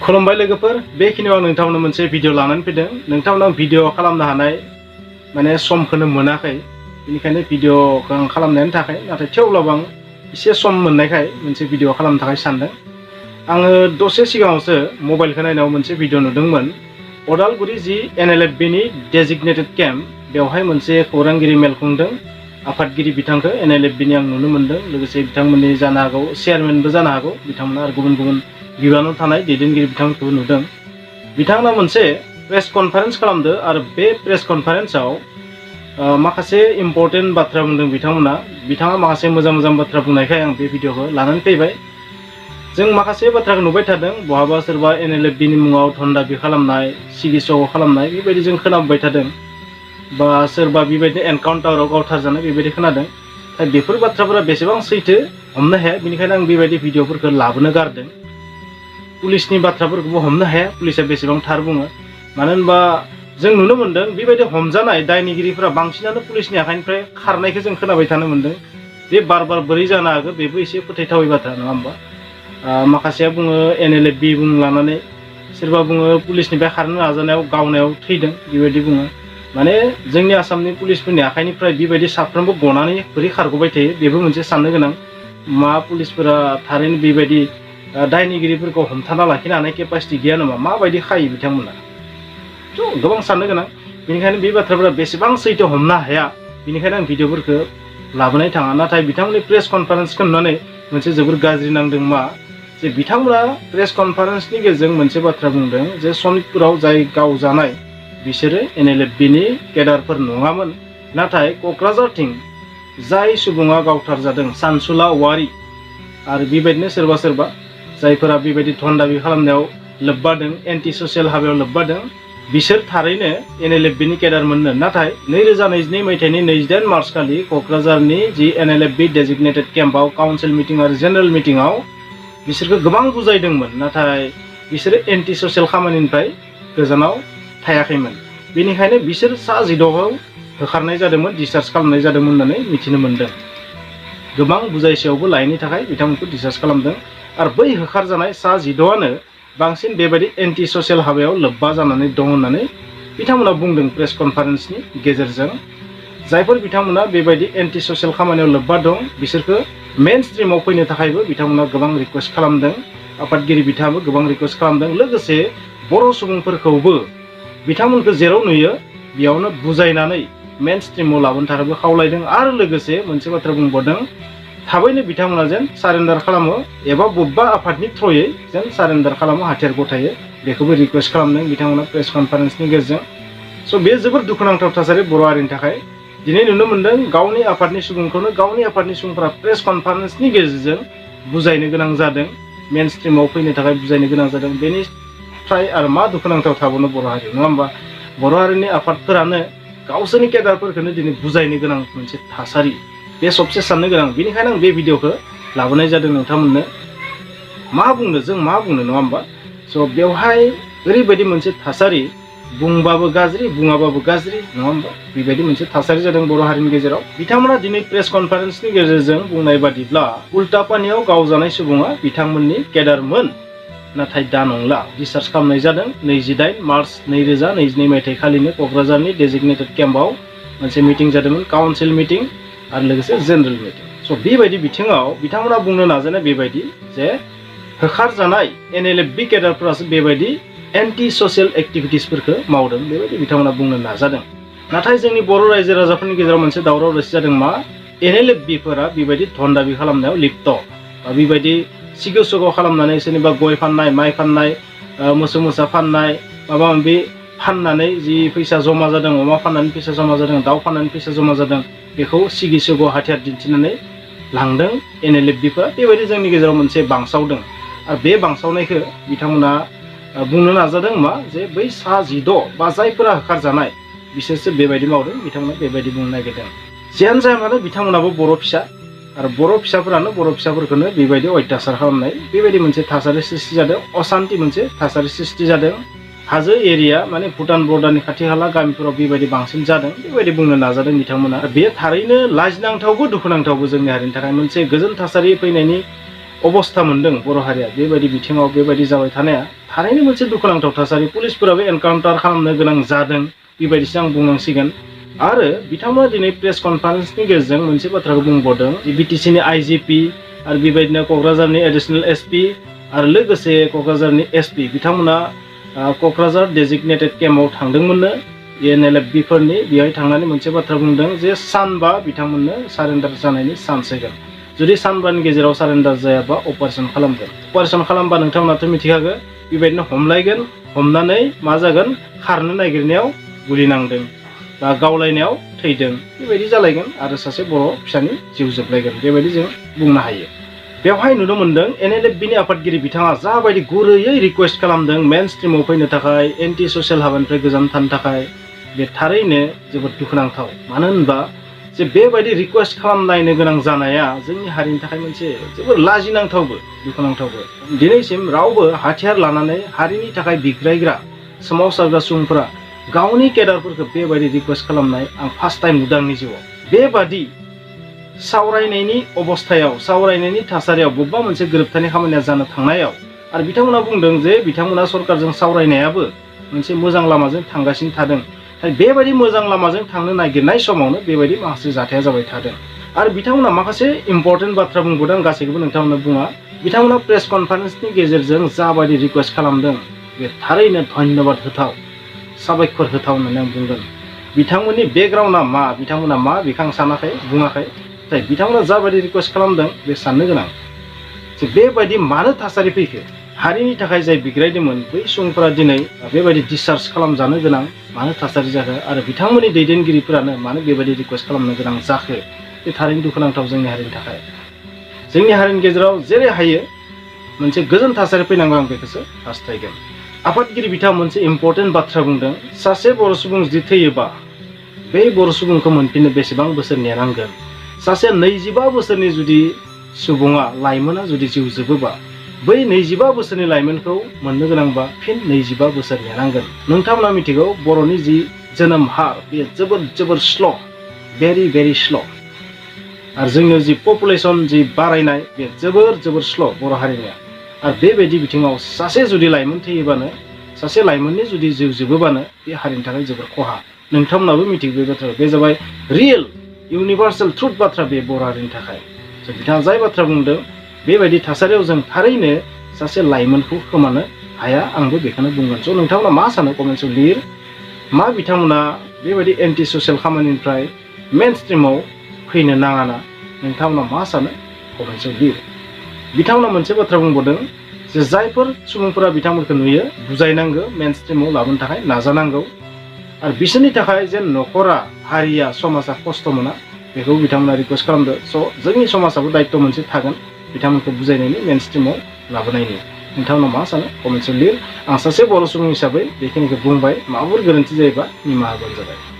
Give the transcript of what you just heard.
खुलुमबाय लोगोफोर बेखिनियाव आं नोंथांमोननो मोनसे भिडिअ लानानै फैदों नोंथांमोनाव भिडिअ खालामनो हानाय माने समखौनो मोनाखै बेनिखायनो भिडिअखौ आं खालामनायनि थाखाय नाथाय थेवब्लाबो आं एसे सम मोननायखाय मोनसे भिडिअ खालामनो थाखाय सानदों आङो दसे सिगाङावसो मबाइलखौ नायनायाव मोनसे भिडिअ नुदोंमोन अदालगुरि जि NLFB नि डेजिगनेटेड केम्प बेवहाय मोनसे खौरांगिरि मेल खुंदों आफादगिरि बिथांखौ NLFB नि आं नुनो मोनदों लोगोसे बिथांमोननि जानो हागौ चेयारमेनबो जानो हागौ बिथांमोना आरो गुबुन गुबुन बिबानाव थानाय दैदेनगिरि बिथांखौ नुदों बिथांमोना मोनसे प्रेस कनफारेन्स खालामदो आरो बे प्रेस कनफारेन्सआव माखासे इम्पर्टेन्ट बाथ्रा बुंदों बिथाङा माखासे मोजां बाथ्रा बुंनायखाय आं बे भिडिअखौ लानानै फैबाय जों माखासे बाथ्राखौ नुबाय थादों बहाबा सोरबा NLFB नि मुङाव धन्दाबि खालामनाय सिगिसग खालामनाय बेबायदि जों खोनाबाय थादों बा सोरबा बेबायदिनो एनकाउन्टाराव गावथारजानाय बेबायदि खोनादों बेफोर बाथ्राफोरा बेसेबां सैथो हमनो हाया बेनिखायनो आं बेबायदि भिडिअफोरखौ लाबोनो गारदों पुलिसनि बाथ्राफोरखौबो हमनो हाया पुलिसा बेसेबां थार बुङो मानो होनबा जों नुनो मोनदों बेबायदि हमजानाय दायनिगिरिफोरा बांसिनानो पुलिसनि आखाइनिफ्राय खारनायखौ जों खोनाबाय थानो मोनदों बे बार बोरै जानो हागौ बेबो एसे फोथायथावै बाथ्रा नङा होमबा माखासेया बुङो NLFB बुं लानानै सोरबा बुङो पुलिसनिफ्राय खारनो नाजानायाव गावनायाव थैदों बेबायदि बुङो माने जोंनि आसामनि पुलिसफोरनि आखाइनिफ्राय बेबायदि साफ्रोमबो गनानै बोरै खारग'बाय थायो बेबो मोनसे साननो गोनां मा पुलिसफोरा थारैनो बेबायदि दायनिगिरिफोरखौ हमथाना लाखिनो हानाय केपासिटि गैया नामा माबायदि खायो बिथांमोना थ' गोबां साननो गोनां बेनिखायनो बे बाथ्राफोरा बेसेबां सैथो हमनो हाया बेनिखायनो आं भिडिअफोरखौ लाबोनाय थाङा नाथाय बिथांमोननि प्रेस कनफारेन्सखौ नुनानै मोनसे जोबोर गाज्रि नांदों मा जे बिथांमोना प्रेस कनफारेन्सनि गेजेरजों मोनसे बाथ्रा बुंदों जे सनितपुराव जाय गावजानाय बिसोरो NLFB नि केडारफोर नङामोन नाथाय क'क्राझारथिं जाय सुबुङा गावथारजादों सानसुला औवारि आरो बेबायदिनो सोरबा जायफोरा बेबायदि धन्दाबि खालामनायाव लोब्बा दं एन्टि ससियेल हाबायाव लोब्बा दं बिसोर थारैनो NLFB नि केडार मोननो नाथाय 2022 मायथाइनि 28 मार्च खालि क'क्राझारनि जि NLFB डेजिगनेटेड केम्पआव काउन्सिल मिटिं आरो जेनेरेल मिटिंआव बिसोरखौ गोबां बुजायदोंमोन नाथाय बिसोरो एन्टि ससियेल खामानिनिफ्राय गोजानाव थायाखैमोन बेनिखायनो बिसोर सा 16आव होखारनाय जादोंमोन डिसचार्ज खालामनाय जादोंमोन होननानै मिथिनो मोन्दों गोबां बुजायसेयावबो लायैनि थाखाय बिथांमोनखौ डिसचार्ज खालामदों आरो बै होखारजानाय सा 16आनो बांसिन बेबायदि एन्टि ससियेल हाबायाव लोब्बा जानानै दं होननानै बिथांमोना बुंदों प्रेस कनफारेन्सनि गेजेरजों जायफोर बिथांमोना बेबायदि एन्टि ससियेल खामानियाव लोब्बा दं बिसोरखौ मेन स्ट्रिमाव फैनो थाखायबो बिथांमोना गोबां रिक्वेस्ट खालामदों आफादगिरि बिथाङाबो गोबां रिक्वेस्ट खालामदों लोगोसे बर' सुबुंफोरखौबो बिथांमोनखौ जेराव नुयो बेयावनो बुजायनानै मेन स्ट्रिमाव लाबोनो थाखायबो खावलायदों आरो लोगोसे मोनसे बाथ्रा बुंबावदों थाबैनो बिथांमोना जेन सारेन्डार खालामो एबा बबेबा आफादनि थ्रयै जेन सारेन्डार खालामो हाथियार गथायो बेखौबो रिक्वेस्ट खालामदों बिथांमोना प्रेस कनफारेन्सनि गेजेरजों स' बे जोबोर दुखुनांथाव थासारि बर' हारिनि थाखाय दिनै नुनो मोन्दों गावनि आफादनि सुबुंखौनो गावनि आफादनि सुबुंफोरा प्रेस कनफारेन्सनि गेजेरजों बुजायनो गोनां जादों मेन स्ट्रिमाव फैनो थाखाय बुजायनो गोनां जादों बेनिफ्राय आरो मा दुखुनांथाव थाबावनो बर' हारियाव नङा होमबा बर' हारिनि आफादफोरानो गावसोरनि केडारफोरखौनो दिनै बुजायनो गोनां मोनसे थासारि बे सबसे साननो गोनां बेनिखायनो आं बे भिडिअखौ लाबोनाय जादों नोंथांमोननो मा बुंनो जों मा बुंनो नङा होमबा स' बेवहाय ओरैबायदि मोनसे थासारि बुंबाबो गाज्रि बुङाबाबो गाज्रि नङा होमबा बेबायदि मोनसे थासारि जादों बर' हारिनि गेजेराव बिथांमोना दिनै प्रेस कनफारेन्सनि गेजेरजों बुंनाय बादिब्ला उल्टापानियाव गावजानाय सुबुङा बिथांमोननि केडारमोन नाथाय दा नंला डिसचार्ज खालामनाय जादों 28 मार्च 2022 मायथाइखालिनो क'क्राझारनि डेजिगनेटेड केम्पआव मोनसे मिटिं जादोंमोन काउन्सिल मिटिं आरो लोगोसे जेनेरेल मिटिं स' बेबायदि बिथिङाव बिथांमोना बुंनो नाजानाय बेबायदि जे होखारजानाय NLFB केडारफोरासो बेबायदि एन्टि ससियेल एक्टिभिटिसफोरखौ मावदों बेबायदि बिथांमोना बुंनो नाजादों नाथाय जोंनि बर' रायजो राजाफोरनि गेजेराव मोनसे दावराव दावसि जादों मा NLFBफोरा बेबायदि धन्दाबि खालामनायाव लिप्त बा बेबायदि सिगिसग खालामनानै सोरनिबा गय फाननाय माइ फाननाय मोसौ मोसा फाननाय माबा माबि फाननानै जि फैसा जमा जादों अमा फाननानै फैसा जमा जादों दाउ फाननानै फैसा जमा जादों बेखौ सिगिसग हाथियार दिन्थिनानै लांदों NLFBफोरा बेबायदि जोंनि गेजेराव मोनसे बांसावदों आरो बे बांसावनायखौ बिथांमोना बुंनो नाजादों मा जे बै सा 16 बा जायफोरा होखारजानाय बिसोरसो बेबायदि मावदों बिथांमोना बेबायदि बुंनो नागिरदों जियानो जाया मानो बिथांमोनाबो बर' फिसा आरो बर' फिसाफोरानो बर' फिसाफोरखौनो बेबायदि अयथासार खालामनाय बेबायदि मोनसे थासारि सृष्टि जादों असान्ति मोनसे थासारि सृष्टि जादों हाजो एरिया माने भुटान बर्डारनि खाथि खाला गामिफोराव बेबायदि बांसिन जादों बेबायदि बुंनो नाजादों बिथांमोना बे थारैनो लाजिनांथावबो दुखुनांथावबो जोंनि हारिनि थाखाय मोनसे गोजोन थासारि फैनायनि अबस्था मोनदों बर' हारिया बेबायदि बिथिङाव बेबायदि जाबाय थानाया थारैनो मोनसे दुखुनांथाव थासारि। पुलिसफोराबो एनकाउन्टार खालामनो गोनां जादों बेबायदिसो आं बुंनांसिगोन। आरो बिथांमोना दिनै प्रेस कनफारेन्सनि गेजेरजों मोनसे बाथ्राखौ बुंबावदों, बिटिसिनि आइजिपि आरो बेबायदिनो क'क्राझारनि एडिसनेल एसपि आरो लोगोसे क'क्राझारनि एसपि बिथांमोना क'क्राझार डेजिगनेटेड केम्पआव थांदोंमोननो NLFBफोरनि। बेवहाय थांनानै मोनसे बाथ्रा बुंदों जे सानबा बिथांमोननो सारेन्डार जानायनि चान्स होगोन। जुदि सानबानि गेजेराव सारेन्डार जायाबा अपारेसन खालामगोन। अपारेसन खालामबा नोंथांमोनाथ' मिथिखागोन बेबायदिनो हमलायगोन, हमनानै मा जागोन, खारनो नागिरनायाव गुलि नांदों बा गावलायनायाव थैदों बेबायदि जालायगोन आरो सासे बर' फिसानि जिउ जोबलायगोन बेबायदि जों बुंनो हायो। बेवहाय नुनो मोनदों NLFBनि आफादगिरि बिथाङा जाबायदि गुरैयै रिकुवेस्ट खालामदों मेन स्ट्रिमाव फैनो थाखाय, एन्टि ससियेल हाबानिफ्राय गोजान थानो थाखाय, बे थारैनो जोबोद दुखुनांथाव। मानो होनबा जे बेबायदि रिकुवेस्ट खालामलायनो गोनां जानाया जोंनि हारिनि थाखाय मोनसे जोबोद लाजिनांथावबो दुखुनांथावबो। दिनैसिम रावबो हाथियार लानानै हारिनि थाखाय बिग्रायग्रा सोमावसारग्रा सुबुंफोरा गावनि केडारफोरखौ बेबायदि रिकुवेस्ट खालामनाय आं फार्स्ट टाइम नुदों आंनि जिउआव। बेबादि सावरायनायनि अबस्थायाव, सावरायनायनि थासारियाव बबेबा मोनसे गोरोबथानि खामानिया जानो थांनायाव आरो बिथांमोना बुंदों जे बिथांमोना सरकारजों सावरायनायाबो मोनसे मोजां लामाजों थांगासिनो थादों। बेबायदि मोजां लामाजों थांनो नागिरनाय समावनो बेबायदि माखासे जाथाया जाबाय थादों। आरो बिथांमोना माखासे इम्परटेन्ट बाथ्रा बुंबोदों, गासैखौबो नोंथांमोना बुङा। बिथांमोना प्रेस कनफारेन्सनि गेजेरजों जाबायदि रिकुवेस्ट खालामदों बे थारैनो धन्यबाद होथाव, साबायखर होथाव होननानै आं बुंगोन। बिथांमोननि बेकग्राउन्डआ मा, बिथांमोना मा बेखौ आं सानाखै, बुङाखै। नाथाय बिथांमोना जाबायदि रिकुवेस्ट खालामदों बे साननो गोनां जे बेबायदि मानो थासारि फैखो। हारिनि थाखाय जाय बिग्रायदोंमोन बै सुबुंफोरा दिनै बेबायदि डिसचार्ज खालामजानो गोनां मानो थासारि जाखो आरो बिथांमोननि दैदेनगिरिफोरानो मानो बेबायदि रिकुवेस्ट खालामनो गोनां जाखो। बे थारैनो दुखुनांथाव जोंनि हारिनि थाखाय। जोंनि हारिनि गेजेराव जेरै हायो मोनसे गोजोन थासारि फैनांगौ आं बेखौसो हास्थायगोन। आफादगिरि बिथाङा मोनसे इम्परटेन्ट बाथ्रा बुंदों, सासे बर' सुबुं जुदि थैयोबा बै बर' सुबुंखौ मोनफिननो बेसेबां बोसोर नेनांगोन। सासे 25 बोसोरनि जुदि सुबुङा, लाइमोना जुदि जिउ जोबोबा बै 25 बोसोरनि लाइमोनखौ मोननो गोनांबा फिन 25 बोसोर नेनांगोन। नोंथांमोना मिथिगौ बर'नि जि जोनोम हार बेयो जोबोर स्ल', भेरि स्ल'। आरो जोंनियाव जि पपुलेसन जि बारायनाय बे जोबोर स्ल' बर' हारिनिया। आरो बेबायदि बिथिङाव सासे जुदि लाइमोन थैयोबानो, सासे लाइमोननि जुदि जिउ जोबोबानो बे हारिनि थाखाय जोबोर खहा। नोंथांमोनाबो मिथिगौ बे बाथ्राखौ। बे जाबाय रियेल इउनिभार्सेल ट्रुथ बाथ्रा बे बर' हारिनि थाखाय। बिथाङा जाय बाथ्रा बुंदों बेबायदि थासारियाव जों थारैनो सासे लाइमोनखौ खोमानो हाया, आंबो बेखौनो बुंगोन। स' नोंथांमोना मा सानो कमेन्टआव लिर। मा बिथांमोना बेबायदि एन्टि ससियेल खामानिनिफ्राय मेन स्ट्रिमाव फैनो नाङा ना, नोंथांमोना मा सानो कमेन्टआव लिर। बिथांमोना मोनसे बाथ्रा बुंबावदों जे जायफोर सुबुंफोरा बिथांमोनखौ नुयो बुजायनांगौ, मेन स्ट्रिमाव लाबोनो थाखाय नाजानांगौ आरो बिसोरनि थाखाय जे न'खरा, हारिया, समाजा खस्थ' मोना बेखौ बिथांमोना रिकुवेस्ट खालामदों। स' जोंनि समाजाबो दायित्व मोनसे थागोन बिथांमोनखौ बुजायनायनि, मेन स्ट्रिमाव लाबोनायनि। नोंथांमोना मा सानो कमेन्टआव लिर। आं सासे बर' सुबुं हिसाबै बेखिनिखौ बुंबाय, माबाफोर गोरोन्थि जायोबा निमाहा होबानो जाबाय।